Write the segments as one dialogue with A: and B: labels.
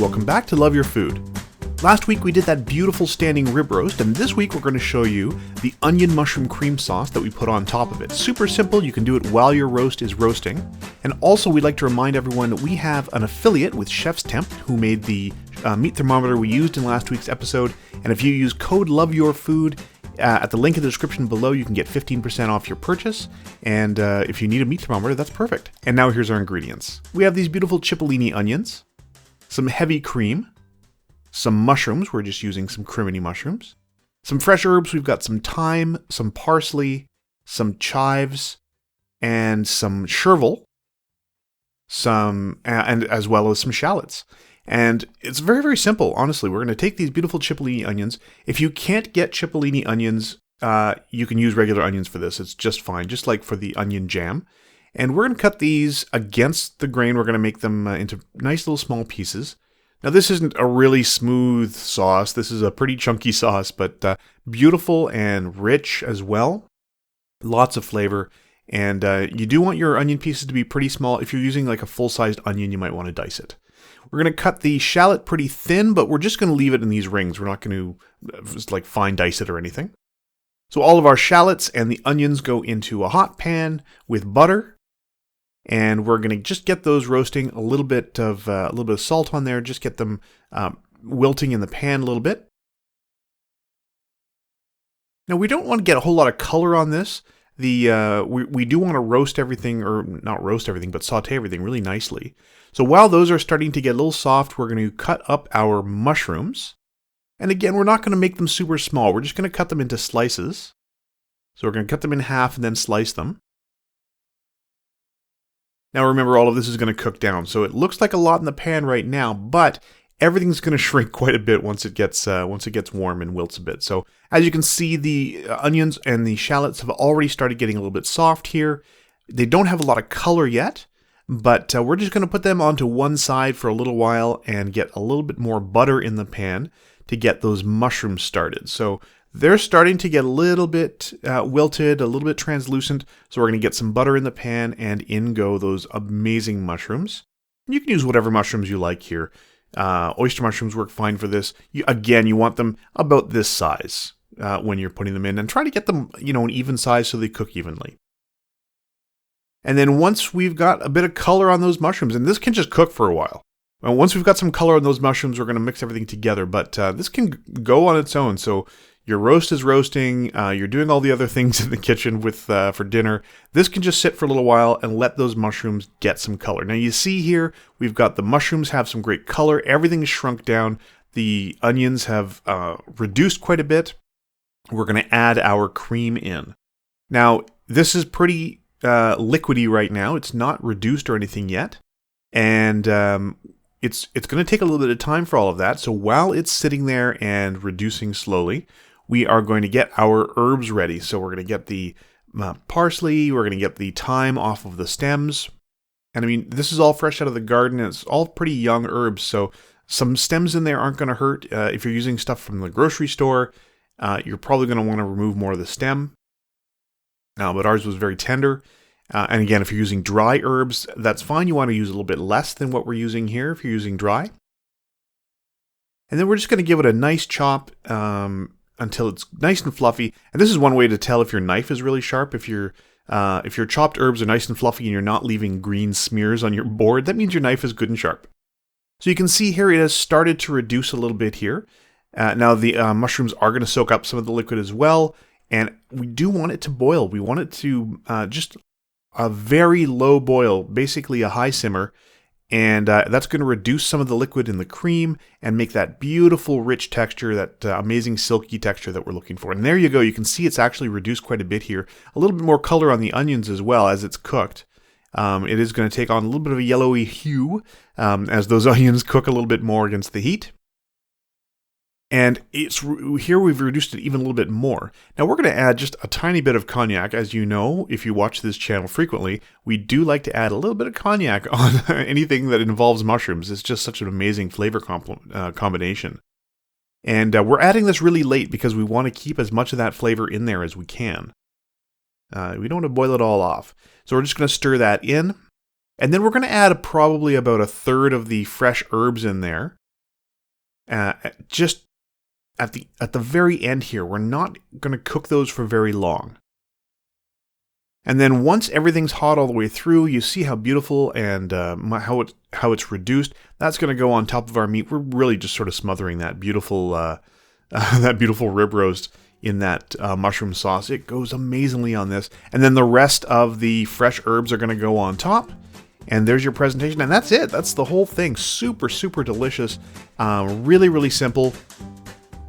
A: welcome back to Love Your Food. Last week we did that beautiful standing rib roast, and this week we're going to show you the onion mushroom cream sauce that we put on top of it. Super simple, you can do it while your roast is roasting. And also we'd like to remind everyone that we have an affiliate with Chef's Temp, who made the meat thermometer we used in last week's episode. And if you use code LOVEYOURFOOD, at the link in the description below, you can get 15% off your purchase, and if you need a meat thermometer, that's perfect. And now here's our ingredients. We have these beautiful cipollini onions, some heavy cream, some mushrooms, we're just using some crimini mushrooms, some fresh herbs, we've got some thyme, some parsley, some chives, and some chervil, and as well as some shallots. And it's very, very simple, honestly. We're going to take these beautiful cipollini onions. If you can't get cipollini onions, you can use regular onions for this. It's just fine, just like for the onion jam. And we're going to cut these against the grain. We're going to make them into nice little small pieces. Now, this isn't a really smooth sauce. This is a pretty chunky sauce, but beautiful and rich as well. Lots of flavor. And you do want your onion pieces to be pretty small. If you're using like a full-sized onion, you might want to dice it. We're going to cut the shallot pretty thin, but we're just going to leave it in these rings. We're not going to just like fine dice it or anything. So all of our shallots and the onions go into a hot pan with butter, and we're going to just get those roasting. A little bit of salt on there, just get them wilting in the pan a little bit. Now we don't want to get a whole lot of color on this. We do want to roast everything, or not roast everything, but saute everything really nicely. So while those are starting to get a little soft, we're going to cut up our mushrooms. And again, we're not going to make them super small. We're just going to cut them into slices. So we're going to cut them in half and then slice them. Now remember, all of this is going to cook down. So it looks like a lot in the pan right now, but everything's going to shrink quite a bit once it gets warm and wilts a bit. So as you can see, the onions and the shallots have already started getting a little bit soft here. They don't have a lot of color yet, but we're just going to put them onto one side for a little while and get a little bit more butter in the pan to get those mushrooms started. So they're starting to get a little bit wilted, a little bit translucent. So we're going to get some butter in the pan, and in go those amazing mushrooms. You can use whatever mushrooms you like here. Oyster mushrooms work fine for this. Again, you want them about this size when you're putting them in, and try to get them, an even size so they cook evenly. And then once we've got a bit of color on those mushrooms, and this can just cook for a while. Well, once we've got some color on those mushrooms, we're going to mix everything together, but this can go on its own. So your roast is roasting, you're doing all the other things in the kitchen for dinner. This can just sit for a little while and let those mushrooms get some color. Now you see here, we've got the mushrooms have some great color. Everything's shrunk down. The onions have reduced quite a bit. We're going to add our cream in. Now, this is pretty liquidy right now. It's not reduced or anything yet. And it's going to take a little bit of time for all of that. So while it's sitting there and reducing slowly, we are going to get our herbs ready. So we're going to get the parsley, we're going to get the thyme off of the stems. And I mean, this is all fresh out of the garden, and it's all pretty young herbs. So some stems in there aren't going to hurt. If you're using stuff from the grocery store, you're probably going to want to remove more of the stem. But ours was very tender. And again, if you're using dry herbs, that's fine. You want to use a little bit less than what we're using here if you're using dry. And then we're just going to give it a nice chop until it's nice and fluffy. And this is one way to tell if your knife is really sharp. If your chopped herbs are nice and fluffy and you're not leaving green smears on your board, that means your knife is good and sharp. So you can see here it has started to reduce a little bit here. Now the mushrooms are going to soak up some of the liquid as well. And we do want it to boil. We want it to just a very low boil, basically a high simmer. And that's going to reduce some of the liquid in the cream and make that beautiful rich texture, that amazing silky texture that we're looking for. And there you go. You can see it's actually reduced quite a bit here. A little bit more color on the onions as well as it's cooked. It is going to take on a little bit of a yellowy hue as those onions cook a little bit more against the heat. And here we've reduced it even a little bit more. Now we're going to add just a tiny bit of cognac. As you know, if you watch this channel frequently, we do like to add a little bit of cognac on anything that involves mushrooms. It's just such an amazing flavor combination. And we're adding this really late because we want to keep as much of that flavor in there as we can. We don't want to boil it all off. So we're just going to stir that in. And then we're going to add probably about a third of the fresh herbs in there. just at the very end here. We're not going to cook those for very long. And then once everything's hot all the way through, you see how beautiful and how it's reduced. That's going to go on top of our meat. We're really just sort of smothering that beautiful rib roast in that mushroom sauce. It goes amazingly on this. And then the rest of the fresh herbs are going to go on top. And there's your presentation. And that's it. That's the whole thing. Super, super delicious. Really, really simple.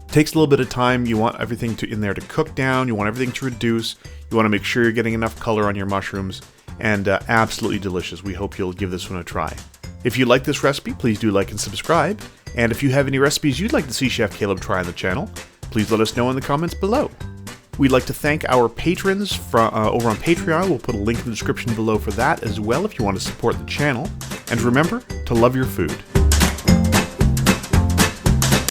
A: Takes a little bit of time. You want everything in there to cook down. You want everything to reduce. You want to make sure you're getting enough color on your mushrooms. And absolutely delicious. We hope you'll give this one a try. If you like this recipe, please do like and subscribe. And if you have any recipes you'd like to see Chef Caleb try on the channel, please let us know in the comments below. We'd like to thank our patrons over on Patreon. We'll put a link in the description below for that as well if you want to support the channel. And remember to love your food.